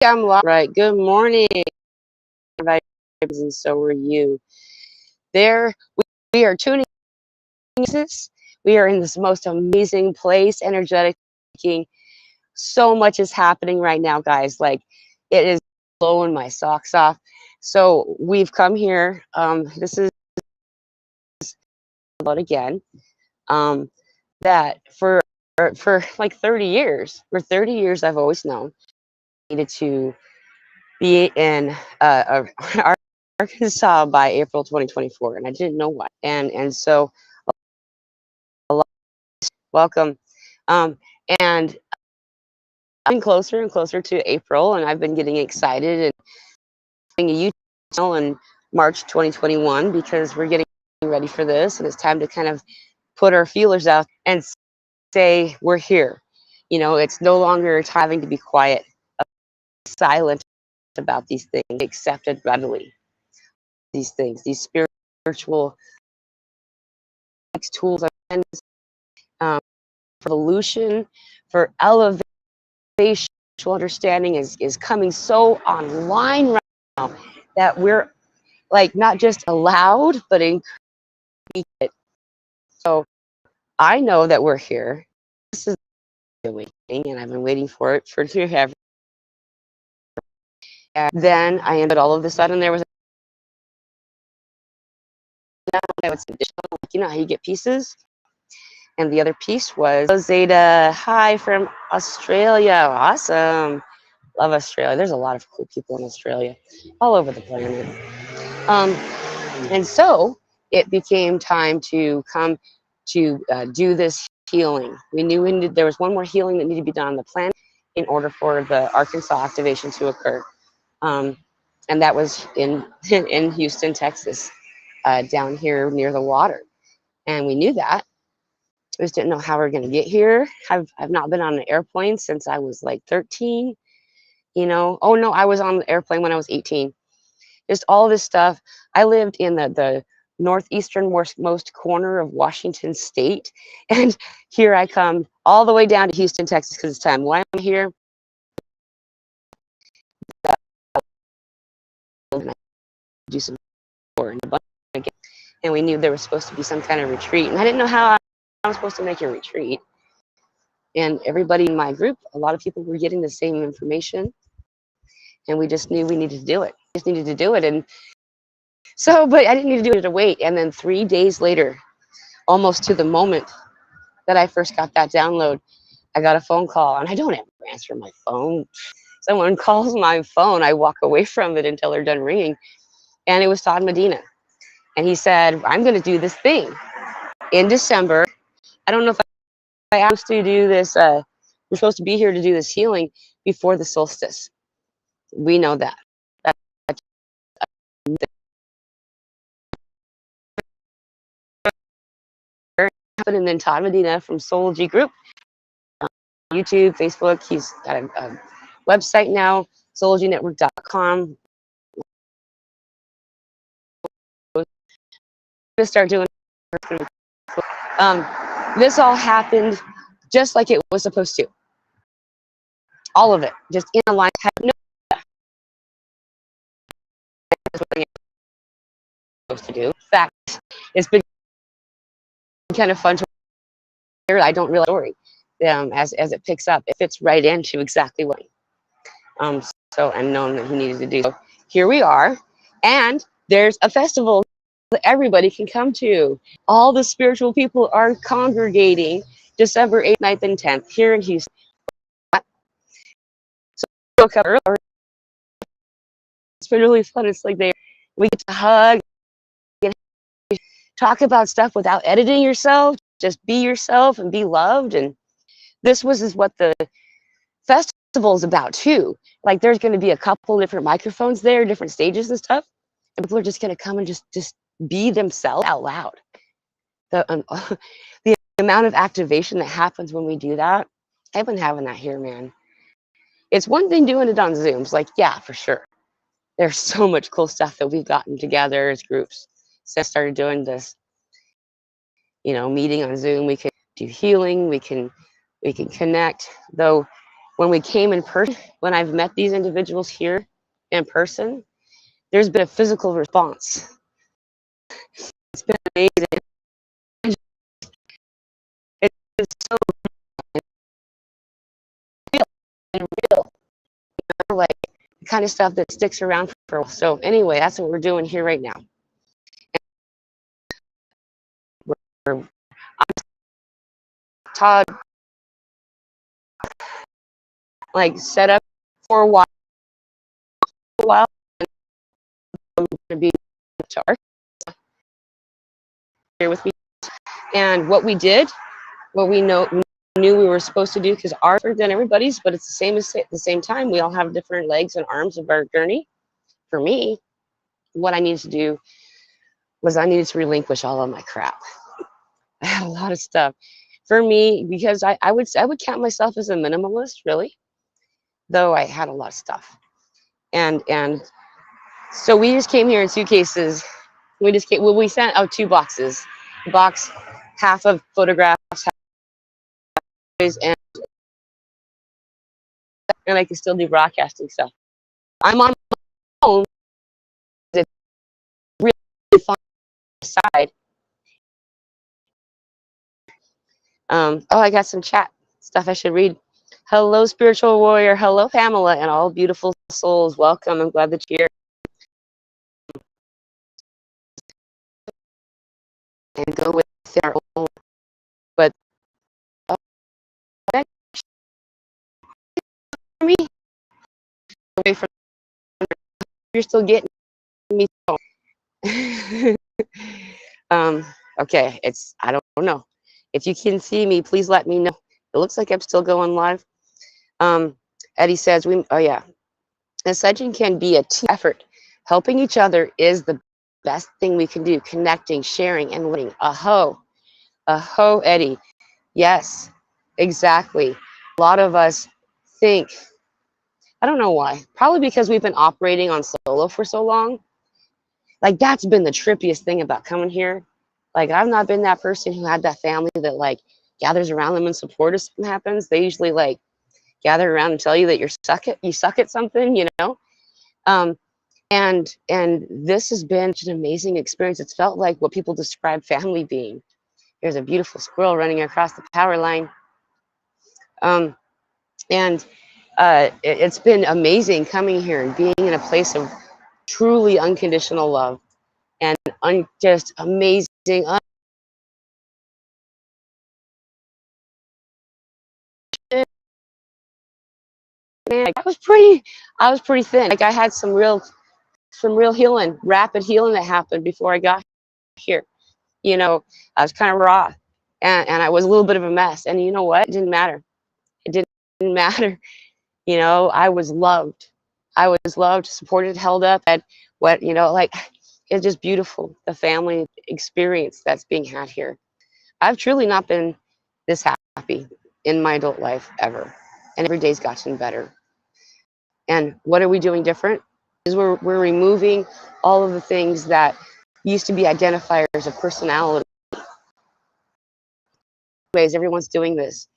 I'm right. Good morning, vibes, and so are you. There, we are tuning in. We are in this most amazing place, energetic speaking. So much is happening right now, guys. Like, it is blowing my socks off. So we've come here. This is about again. Um, that for like 30 years. For 30 years, I've always known I needed to be in Arkansas by April 2024, and I didn't know why. And so, a lot, welcome. Um, and I'm getting closer and closer to April, and I've been getting excited and doing a YouTube channel in March 2021 because we're getting ready for this, and it's time to kind of put our feelers out and say we're here. You know, it's no longer having to be quiet, silent about these things, accepted readily. These things, these spiritual tools, um, for evolution, for elevation, understanding is coming so online right now that we're like not just allowed but encouraged it. So I know that we're here. This is waiting, and I've been waiting for it for forever. And then I ended all of a sudden there was you know how you get pieces, and the other piece was Zeta. Hi from Australia. Awesome. Love Australia. There's a lot of cool people in Australia, all over the planet. Um, and so it became time to come to do this healing. We knew there was one more healing that needed to be done on the planet in order for the Arkansas activation to occur. Um, and that was in Houston, Texas, down here near the water. And we knew that. We just didn't know how we were going to get here. I've not been on an airplane since I was like 13. You know, oh no, I was on the airplane when I was 18. Just all this stuff. I lived in the northeasternmost corner of Washington State, and here I come all the way down to Houston, Texas, because it's time. Why am I here? Do some more, and we knew there was supposed to be some kind of retreat, and I didn't know how I was supposed to make a retreat. And everybody in my group, a lot of people were getting the same information, and we just knew we needed to do it. Just needed to do it, and so, but I didn't need to do it to wait. And then 3 days later, almost to the moment that I first got that download, I got a phone call, and I don't ever answer my phone. Someone calls my phone, I walk away from it until they're done ringing, and it was Todd Medina, and he said, "I'm going to do this thing in December. I don't know if I asked to do this. We're supposed to be here to do this healing before the solstice. We know that." And then Todd Medina from Soul G Group, YouTube, Facebook. He's got a website now, soulgnetwork.com. To start doing. This all happened just like it was supposed to. All of it, just in a line. Had no supposed to do. In fact, it's been kind of fun to hear. I don't realize the story as it picks up. It fits right into exactly what. So and known that he needed to do. So here we are, and there's a festival that everybody can come to. All the spiritual people are congregating December 8th, 9th, and 10th here in Houston. So it's been really fun. It's like we get to hug, and talk about stuff without editing yourself. Just be yourself and be loved. And this is what the festival is about too. Like there's going to be a couple different microphones there, different stages and stuff, and people are just going to come and just be themselves out loud. The amount of activation that happens when we do that, I've been having that here, man. It's one thing doing it on Zooms, like, yeah, for sure. There's so much cool stuff that we've gotten together as groups since I started doing this. You know, meeting on Zoom, we can do healing, we can connect. Though when we came in person, when I've met these individuals here in person, there's been a physical response. It's been amazing. It's so real and real, like the kind of stuff that sticks around for a while. So anyway, that's what we're doing here right now. I'm Todd, like set up for a while. I'm going to be to our here with me, and what we did, what we knew we were supposed to do, because ours are than everybody's, but it's the same as at the same time. We all have different legs and arms of our journey. For me, what I needed to do was I needed to relinquish all of my crap. I had a lot of stuff. For me, because I would count myself as a minimalist, really, though I had a lot of stuff. And so we just came here in suitcases. We just came, well, we sent out 2 boxes. A box, half of photographs, and I can still do broadcasting stuff. I'm on my phone. It's really fun side. Oh, I got some chat stuff I should read. Hello, spiritual warrior. Hello, Pamela, and all beautiful souls. Welcome. I'm glad that you're here. And go with their own. But for me, away from you're still getting me. Okay, I don't know. If you can see me, please let me know. It looks like I'm still going live. Eddie says, oh yeah, ascension can be a team effort. Helping each other is the best thing we can do. Connecting, sharing, and learning. Aho, Eddie. Yes, exactly. A lot of us think, I don't know why, probably because we've been operating on solo for so long. Like, that's been the trippiest thing about coming here. Like, I've not been that person who had that family that like gathers around them and support if something happens. They usually like gather around and tell you that you suck at something, you know. And this has been an amazing experience. It's felt like what people describe family being. There's a beautiful squirrel running across the power line. It's been amazing coming here and being in a place of truly unconditional love and just amazing. I was pretty thin. Like, I had some real healing, rapid healing that happened before I got here. You know, I was kind of raw, and I was a little bit of a mess. And you know what? It didn't matter. It didn't matter. You know, I was loved. I was loved, supported, held up. At what, you know, like, it's just beautiful, the family experience that's being had here. I've truly not been this happy in my adult life ever, and every day's gotten better. And what are we doing different? Is we're removing all of the things that used to be identifiers of personality. Ways everyone's doing this,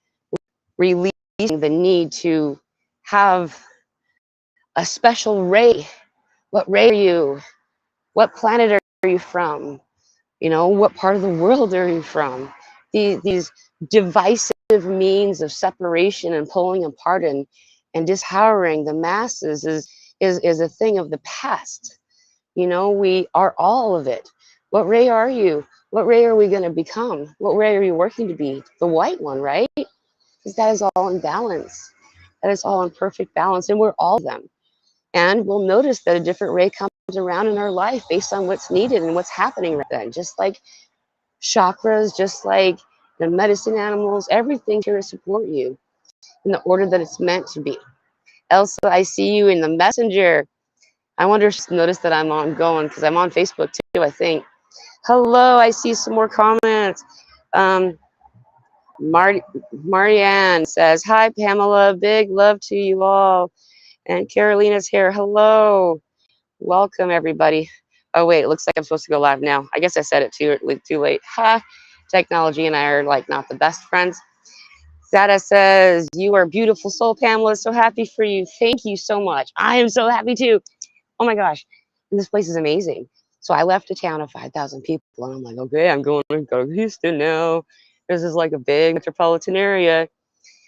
releasing the need to have a special ray. What ray are you? What planet are you from? You know, what part of the world are you from? These divisive means of separation and pulling apart and disempowering the masses is a thing of the past. You know, we are all of it. What ray are you? What ray are we going to become? What ray are you working to be? The white one, right? Because that is all in balance. That is all in perfect balance, and we're all of them. And we'll notice that a different ray comes around in our life based on what's needed and what's happening right then. Just like chakras, just like the medicine animals, everything's here to support you in the order that it's meant to be. Elsa, I see you in the messenger. I wonder if you noticed that I'm ongoing, because I'm on Facebook too, I think. Hello, I see some more comments. Marianne says, hi, Pamela, big love to you all. And Carolina's here. Hello. Welcome, everybody. Oh, wait, it looks like I'm supposed to go live now. I guess I said it too late. Ha, technology and I are like not the best friends. Zada says, you are beautiful soul, Pamela. So happy for you. Thank you so much. I am so happy too. Oh my gosh. And this place is amazing. So I left a town of 5,000 people and I'm like, okay, I'm going to go to Houston now. This is like a big metropolitan area,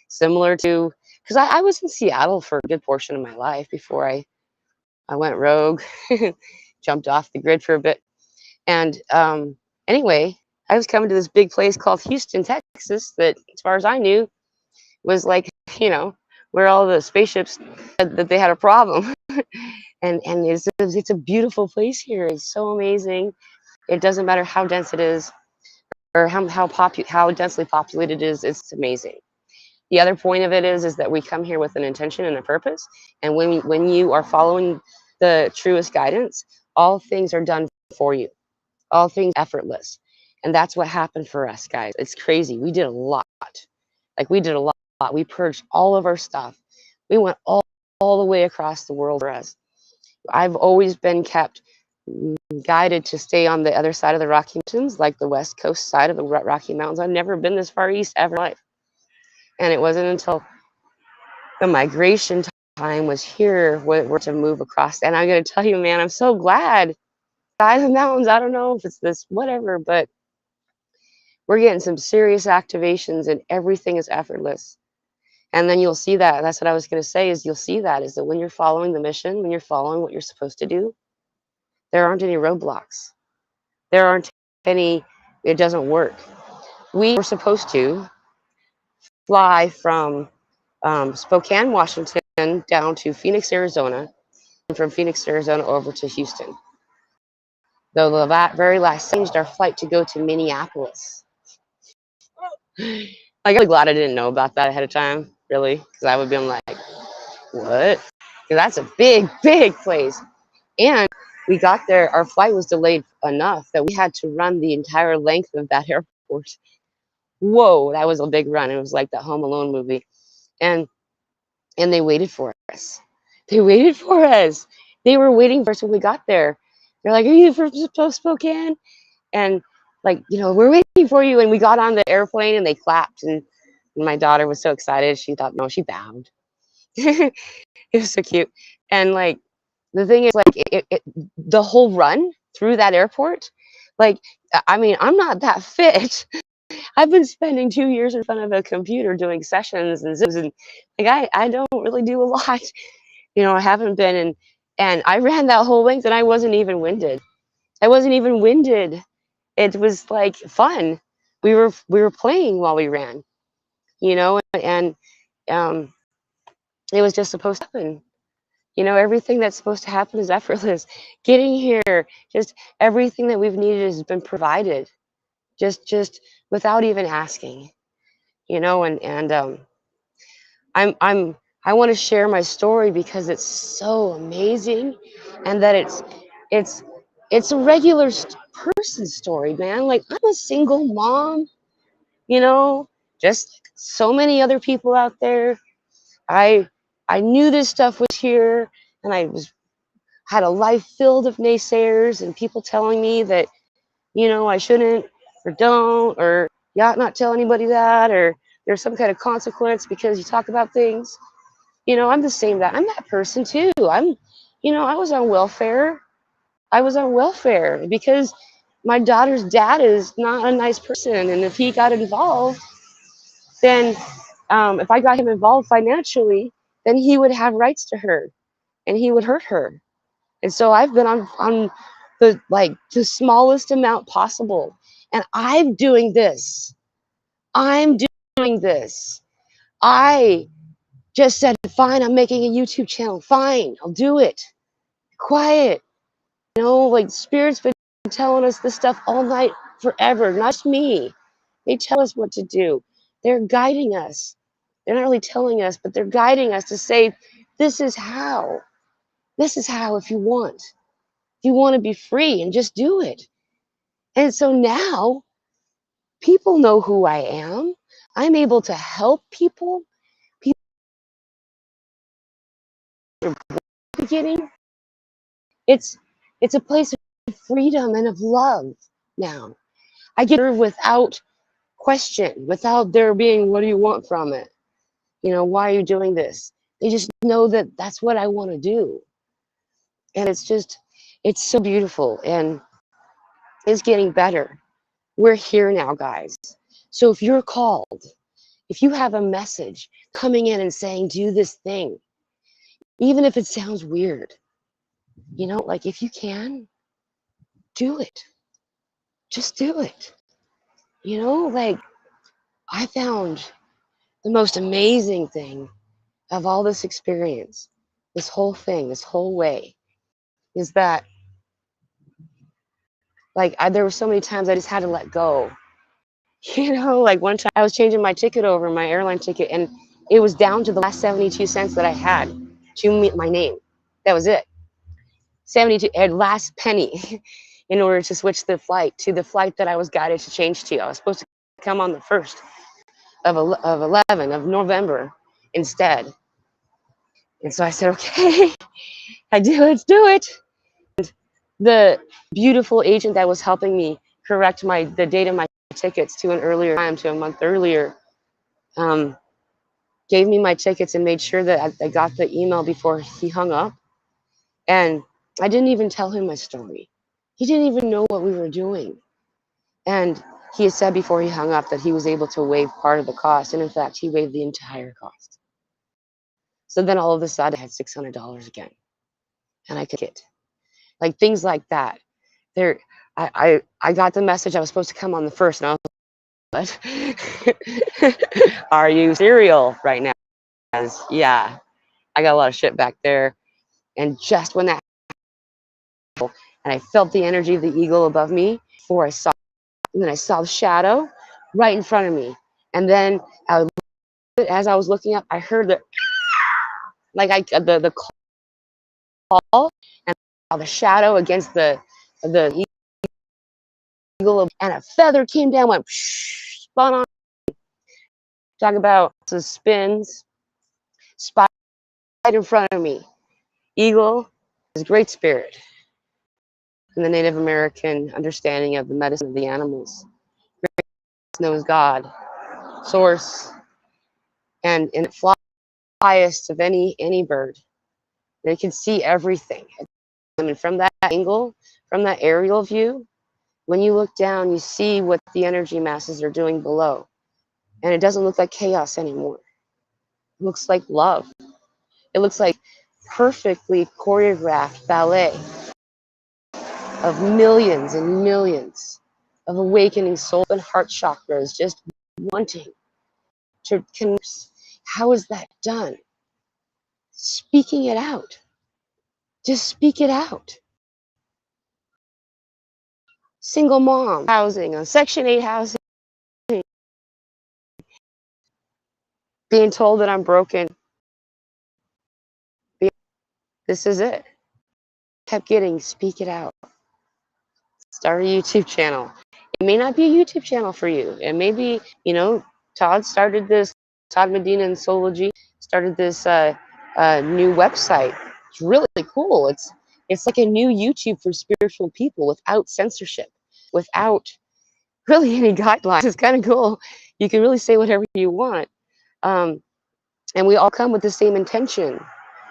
similar to, because I was in Seattle for a good portion of my life before I went rogue, jumped off the grid for a bit. And anyway, I was coming to this big place called Houston, Texas, that as far as I knew was like, you know, where all the spaceships said that they had a problem. and it's a beautiful place here. It's so amazing. It doesn't matter how dense it is or how densely populated it is. It's amazing. The other point of it is that we come here with an intention and a purpose. And when you are following the truest guidance, all things are done for you. All things effortless. And that's what happened for us, guys. It's crazy. We did a lot. Like we did a lot. We purged all of our stuff. We went all the way across the world for us. I've always been kept guided to stay on the other side of the Rocky Mountains, like the west coast side of the Rocky Mountains. I've never been this far east ever in my life. And it wasn't until the migration time was here where to move across. And I'm going to tell you, man, I'm so glad. Side of the mountains, I don't know if it's this, whatever, but we're getting some serious activations and everything is effortless. And then you'll see that. That's what I was going to say is you'll see that is that when you're following the mission, when you're following what you're supposed to do, there aren't any roadblocks. There aren't any, it doesn't work. We were supposed to fly from Spokane, Washington down to Phoenix, Arizona, and from Phoenix, Arizona over to Houston. Though the very last changed our flight to go to Minneapolis. Like, I'm really glad I didn't know about that ahead of time, really, because I would have been like, what? Because that's a big, big place. And we got there, our flight was delayed enough that we had to run the entire length of that airport. Whoa, that was a big run. It was like that Home Alone movie. And they waited for us. They waited for us. They were waiting for us when we got there. They're like, are you from Spokane? And like, you know, we're waiting for you. And we got on the airplane and they clapped. And my daughter was so excited. She thought, no, she bowed. It was so cute. And like, the thing is, like, the whole run through that airport, like, I mean, I'm not that fit. I've been spending 2 years in front of a computer doing sessions and Zooms, and like, I don't really do a lot. You know, I haven't been, and I ran that whole length and I wasn't even winded. I wasn't even winded. It was like fun. We were playing while we ran, you know, and it was just supposed to happen. You know, everything that's supposed to happen is effortless. Getting here, just everything that we've needed has been provided, just without even asking. You know, and I want to share my story because it's so amazing, and that it's a regular person story, man. Like, I'm a single mom, you know, just like so many other people out there. I knew this stuff was here, and I had a life filled of naysayers and people telling me that, you know, I shouldn't or don't, or you ought not tell anybody that, or there's some kind of consequence because you talk about things. You know, I'm the same that I'm that person too. You know, I was on welfare. I was on welfare because my daughter's dad is not a nice person, and if he got involved, then if I got him involved financially, then he would have rights to her, and he would hurt her. And so I've been on the smallest amount possible, and I'm doing this. I'm doing this. I just said, fine, I'm making a YouTube channel. Fine, I'll do it. Quiet. You know, like, Spirit's been telling us this stuff all night forever, not just me. They tell us what to do. They're guiding us. They're not really telling us, but they're guiding us to say, this is how. This is how if you want. If you want to be free, and just do it. And so now people know who I am. I'm able to help people. People are beginning. It's a place of freedom and of love now. I get her without question, without there being, what do you want from it? You know, why are you doing this? They just know that that's what I want to do. And it's so beautiful, and it's getting better. We're here now, guys. So if you're called, if you have a message coming in and saying, do this thing, even if it sounds weird, you know, like if you can, do it. Just do it. You know, like I found the most amazing thing of all this experience, this whole thing, this whole way, is that like there were so many times I just had to let go. You know, like one time I was changing my ticket over, my airline ticket, and it was down to the last 72 cents that I had to meet my name. That was it. 72, last penny in order to switch the flight to the flight that I was guided to change to. I was supposed to come on the 1st of November instead. And so I said, okay, let's do it. The beautiful agent that was helping me correct the date of my tickets to an earlier time, to a month earlier, gave me my tickets and made sure that I got the email before he hung up. And I didn't even tell him my story. He didn't even know what we were doing. And he had said before he hung up that he was able to waive part of the cost. And in fact, he waived the entire cost. So then all of a sudden I had $600 again. And I could get like things like that. I got the message I was supposed to come on the 1st, and I was like, what? Are you serial right now? Yeah, I got a lot of shit back there. And just when that happened, and I felt the energy of the eagle above me before I saw, and then I saw the shadow right in front of me. And then as I was looking up, I heard the call, and I saw the shadow against the eagle, and a feather came down, went spun on. Talk about the spins, spot right in front of me. Eagle is a great spirit in the Native American understanding of the medicine of the animals. It's known as God, source, and it flies highest of any bird. They can see everything. I mean, from that angle, from that aerial view, when you look down, you see what the energy masses are doing below. And it doesn't look like chaos anymore. It looks like love. It looks like perfectly choreographed ballet of millions and millions of awakening soul and heart chakras just wanting to connect. How is that done? Speaking it out. Just speak it out. Single mom housing, on Section 8 housing, being told that I'm broken. This is it. Kept getting, speak it out. Start a YouTube channel. It may not be a YouTube channel for you. It may be, you know, Todd Medina and Soulology started this new website. It's really cool. It's like a new YouTube for spiritual people without censorship, without really any guidelines. It's kind of cool. You can really say whatever you want. And we all come with the same intention.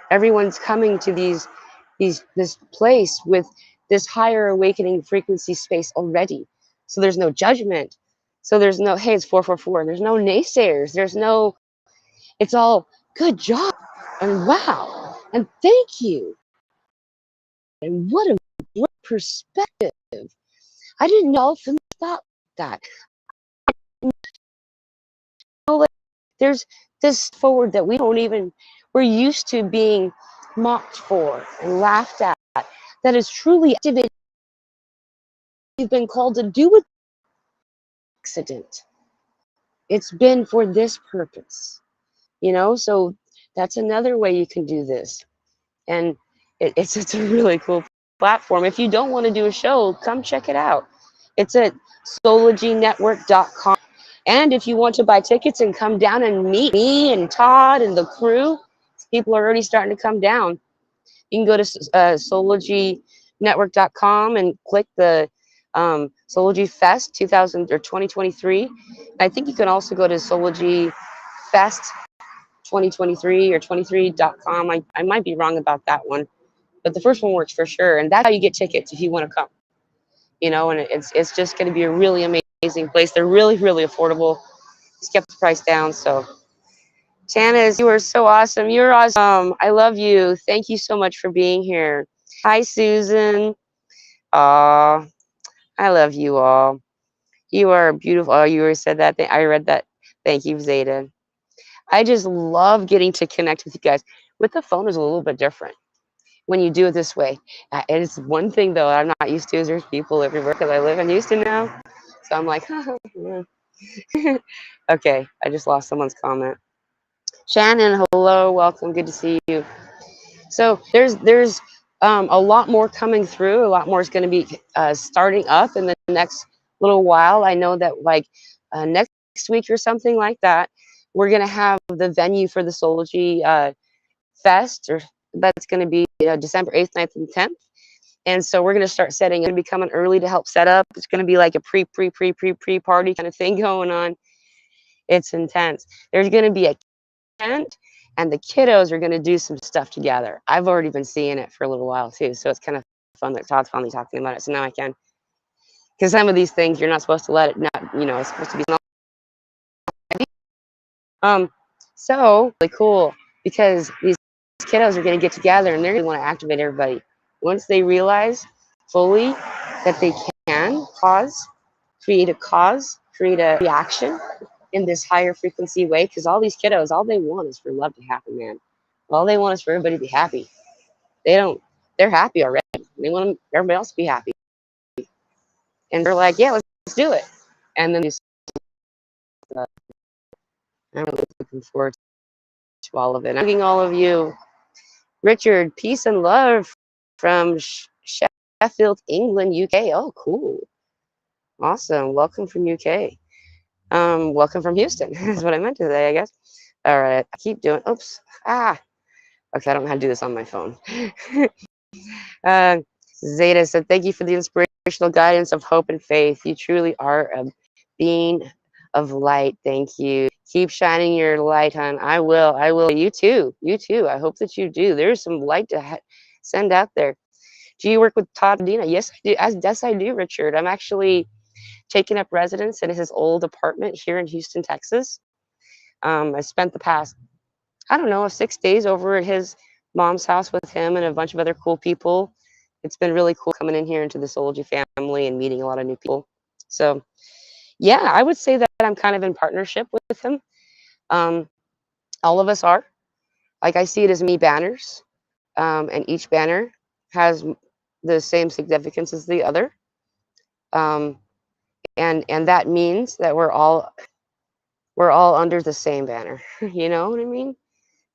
Everyone's coming to this place with this higher awakening frequency space already. So there's no judgment. So there's no, hey, it's 444. There's no naysayers. There's no, it's all good job and wow and thank you. And what a great perspective. I didn't know if I thought that. There's this forward that we don't even, we're used to being mocked for and laughed at, that is truly activated. You've been called to do with accident. It's been for this purpose, you know. So that's another way you can do this, and it's a really cool platform. If you don't want to do a show, come check it out. It's at soulogynetwork.com. And if you want to buy tickets and come down and meet me and Todd and the crew, people are already starting to come down. You can go to soulogynetwork.com and click the Soulology Fest 2023. I think you can also go to Soulology Fest 2023 or 23.com. I might be wrong about that one, but the first one works for sure. And that's how you get tickets if you want to come. And it's just going to be a really amazing place. They're really, really affordable. Just kept the price down. So, Janice, you are so awesome. You're awesome. I love you. Thank you so much for being here. Hi, Susan. Aw, I love you all. You are beautiful. Oh, you already said that. I read that. Thank you, Zeta. I just love getting to connect with you guys. With the phone is a little bit different when you do it this way. It's one thing though I'm not used to is there's people everywhere because I live in Houston now. So I'm like, okay, I just lost someone's comment. Shannon, hello, welcome, good to see you. So there's a lot more coming through. A lot more is going to be starting up in the next little while. I know that like next week or something like that, we're going to have the venue for the Soulology Fest, or that's going to be December 8th, 9th, and 10th. And so we're going to start setting. Going to be coming early to help set up. It's going to be like a pre party kind of thing going on. It's intense. There's going to be a tent, and the kiddos are going to do some stuff together. I've already been seeing it for a little while too, so it's kind of fun that Todd's finally talking about it. So now I can, because some of these things you're not supposed to let it. It's supposed to be small. So really cool because these kiddos are going to get together and they're going to want to activate everybody. Once they realize fully that they can create a reaction in this higher frequency way, because all these kiddos, all they want is for love to happen, man. All they want is for everybody to be happy. They're happy already. They want everybody else to be happy. And they're like, yeah, let's do it. And then I'm really looking forward to all of it. I'm thanking all of you. Richard, peace and love from Sheffield, England, UK. Oh, cool. Awesome. Welcome from UK. Welcome from Houston is what I meant to say, I guess. All right. I keep doing, oops. Okay, I don't know how to do this on my phone. Zeta said, thank you for the inspirational guidance of hope and faith. You truly are a being of light. Thank you. Keep shining your light, hon. I will. You too. I hope that you do. There's some light to send out there. Do you work with Todd Dina? Yes, I do. Yes, I do, Richard. I'm actually taking up residence in his old apartment here in Houston, Texas. I spent the past, I don't know, 6 days over at his mom's house with him and a bunch of other cool people. It's been really cool coming in here into the Soulology family and meeting a lot of new people. So, yeah, I would say that I'm kind of in partnership with him. All of us are. Like, I see it as me banners, and each banner has the same significance as the other. And that means that we're all under the same banner. You know what I mean?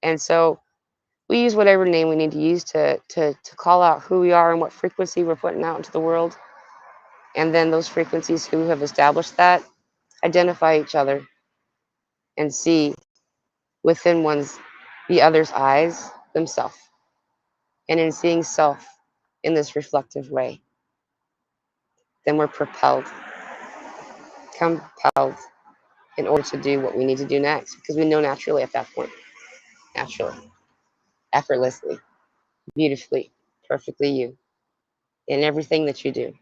And so we use whatever name we need to use to call out who we are and what frequency we're putting out into the world. And then those frequencies who have established that identify each other and see within the other's eyes themselves. And in seeing self in this reflective way, then we're compelled in order to do what we need to do next, because we know naturally at that point, effortlessly, beautifully, perfectly you in everything that you do.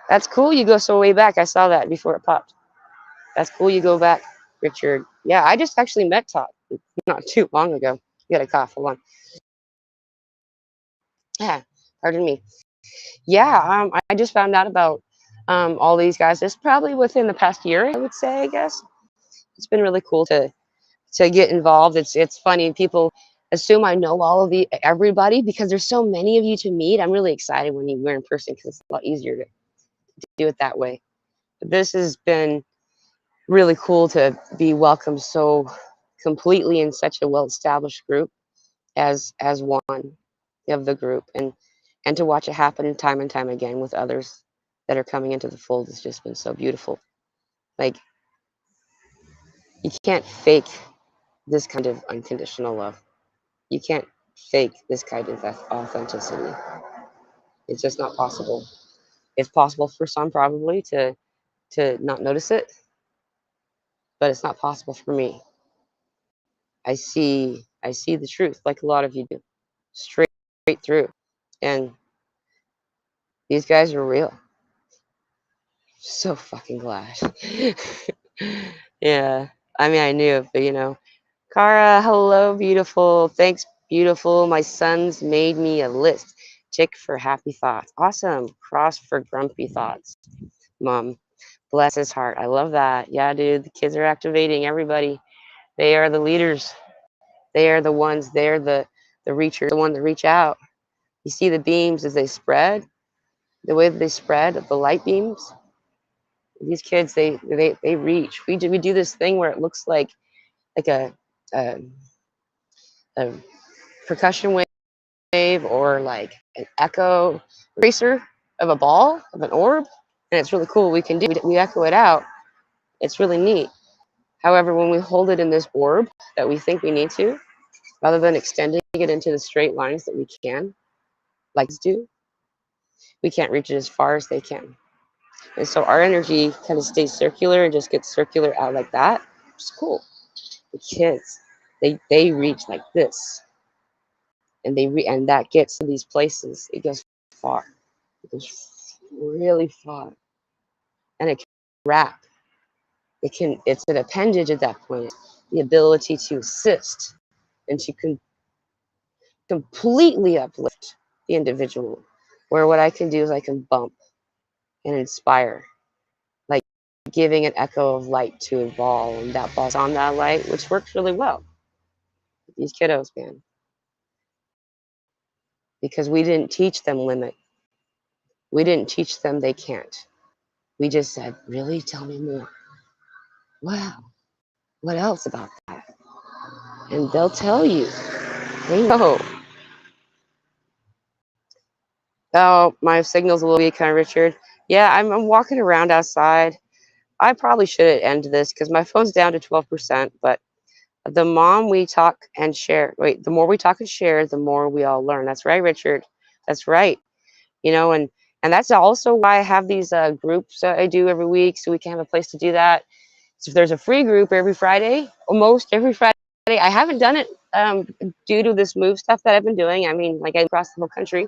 That's cool. You go so way back. I saw that before it popped. That's cool. You go back, Richard. Yeah, I just actually met Todd not too long ago. You got a cough. Hold on. Yeah, pardon me. Yeah, I just found out about all these guys. It's probably within the past year, I would say. I guess it's been really cool to get involved. It's funny. People assume I know all of everybody because there's so many of you to meet. I'm really excited when we're in person because it's a lot easier to do it that way. But this has been really cool to be welcomed so completely in such a well-established group as one of the group, and to watch it happen time and time again with others that are coming into the fold has just been so beautiful. Like, you can't fake this kind of unconditional love. You can't fake this kind of authenticity. It's just not possible. It's possible for some probably to not notice it, but it's not possible for me. I see the truth like a lot of you do, straight through. And these guys are real. So fucking glad. Yeah. I mean, I knew it, but you know. Kara, hello, beautiful. Thanks, beautiful. My sons made me a list. Tick for happy thoughts. Awesome. Cross for grumpy thoughts. Mom, bless his heart. I love that. Yeah, dude. The kids are activating everybody. They are the leaders. They are the ones. They're the reachers, the one that reach out. You see the beams as they spread, the way that they spread, the light beams. These kids, they reach. We do this thing where it looks like a, a, a percussion wave or like an echo tracer of a ball, of an orb, and it's really cool. We can do. We echo it out. It's really neat. However, when we hold it in this orb that we think we need to, rather than extending it into the straight lines that we can, like do, we can't reach it as far as they can. And so our energy kind of stays circular and just gets circular out like that. It's cool. The kids, they reach like this, and and that gets to these places. It goes far. It goes really far, and it can wrap. It's an appendage at that point. The ability to assist and to completely uplift the individual. Where what I can do is I can bump and inspire, like giving an echo of light to a ball, and that ball's on that light, which works really well with these kiddos, man. Because we didn't teach them limit. We didn't teach them they can't. We just said, really? Tell me more. Wow. What else about that? And they'll tell you. They know. Oh, my signal's a little weak, huh, Richard? Yeah, I'm walking around outside. I probably should end this because my phone's down to 12%, but the more we talk and share, the more we talk and share, the more we all learn. That's right, Richard. That's right. You know, and that's also why I have these groups I do every week, so we can have a place to do that. So if there's a free group every Friday, almost every Friday. I haven't done it due to this move stuff that I've been doing. I mean, like I across the whole country.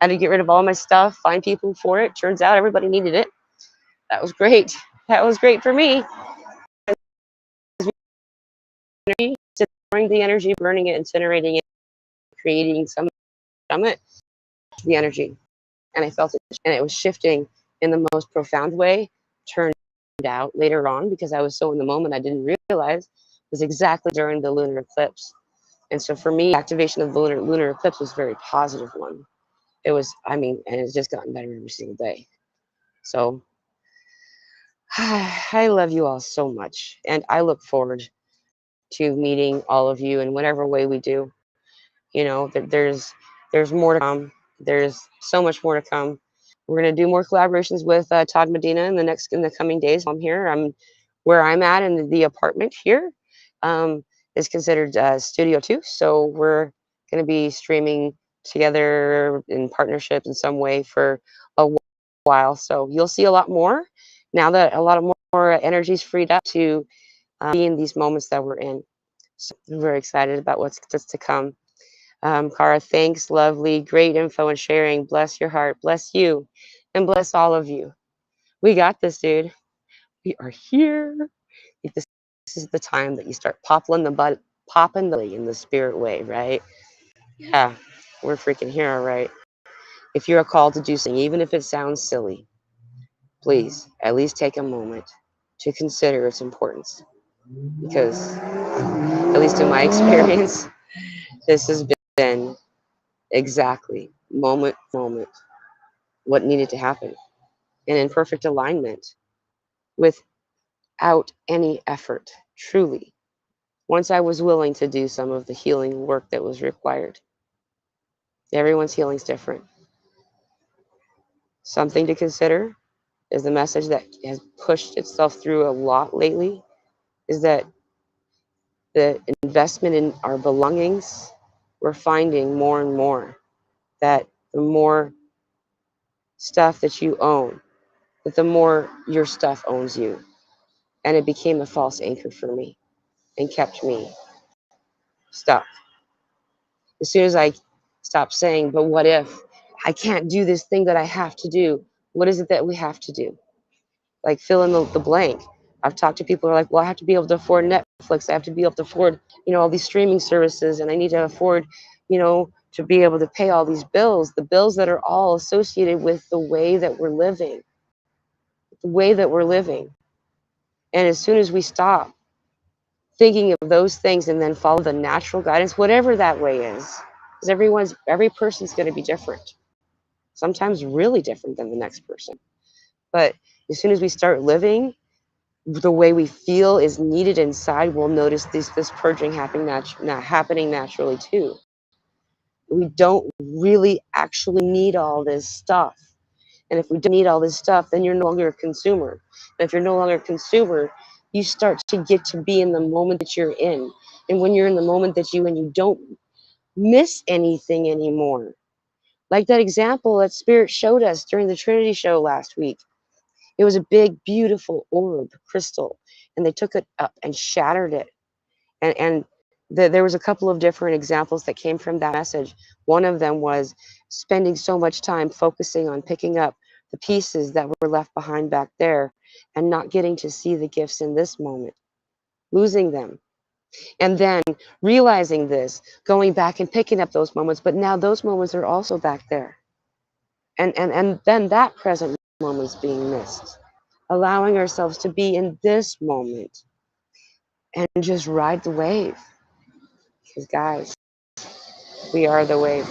I had to get rid of all my stuff, find people for it. Turns out everybody needed it. That was great. That was great for me. Storing the energy, burning it, incinerating it, creating some from it, the energy. And I felt it, and it was shifting in the most profound way. Turned out later on, because I was so in the moment, I didn't realize, was exactly during the lunar eclipse. And so for me, activation of the lunar eclipse was a very positive one. It was, I mean, and it's just gotten better every single day. So I love you all so much, and I look forward to meeting all of you in whatever way we do. You know, there's more to come. There's so much more to come. We're gonna do more collaborations with Todd Medina in the coming days. I'm here. I'm where I'm at in the apartment here is considered Studio 2. So we're gonna be streaming together in partnership in some way for a while. So you'll see a lot more now that a lot of more energy is freed up to be in these moments that we're in. So I'm very excited about what's to come. Kara, thanks, lovely, great info and sharing. Bless your heart, bless you, and bless all of you. We got this, dude. We are here. This is the time that you start popping in the spirit way, right? Yeah, we're freaking here, all right. If you're called to do something, even if it sounds silly, please at least take a moment to consider its importance. Because, at least in my experience, this has been exactly moment what needed to happen, and in perfect alignment without any effort, truly. Once I was willing to do some of the healing work that was required. Everyone's healing is different. Something to consider is the message that has pushed itself through a lot lately is that the investment in our belongings, we're finding more and more that the more stuff that you own, that the more your stuff owns you. And it became a false anchor for me and kept me stuck. As soon as I stopped saying, but what if I can't do this thing that I have to do? What is it that we have to do? Like fill in the blank. I've talked to people who are like, well, I have to be able to afford Netflix. I have to be able to afford, all these streaming services, and I need to afford, to be able to pay all these bills, the bills that are all associated with the way that we're living, the way that we're living. And as soon as we stop thinking of those things and then follow the natural guidance, whatever that way is, because every person's going to be different, sometimes really different than the next person. But as soon as we start living the way we feel is needed inside, we'll notice this purging happening naturally too. We don't really actually need all this stuff. And if we don't need all this stuff, then you're no longer a consumer. And if you're no longer a consumer, you start to get to be in the moment that you're in. And when you're in the moment that you don't miss anything anymore. Like that example that Spirit showed us during the Trinity show last week. It was a big, beautiful orb crystal, and they took it up and shattered it. And there was a couple of different examples that came from that message. One of them was spending so much time focusing on picking up the pieces that were left behind back there and not getting to see the gifts in this moment, losing them. And then realizing this, going back and picking up those moments, but now those moments are also back there. And then that present moment's being missed. Allowing ourselves to be in this moment and just ride the wave. Because, guys, we are the wave.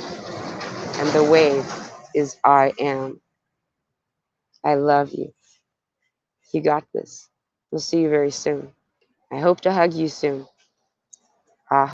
And the wave is I am. I love you. You got this. We'll see you very soon. I hope to hug you soon. Ah.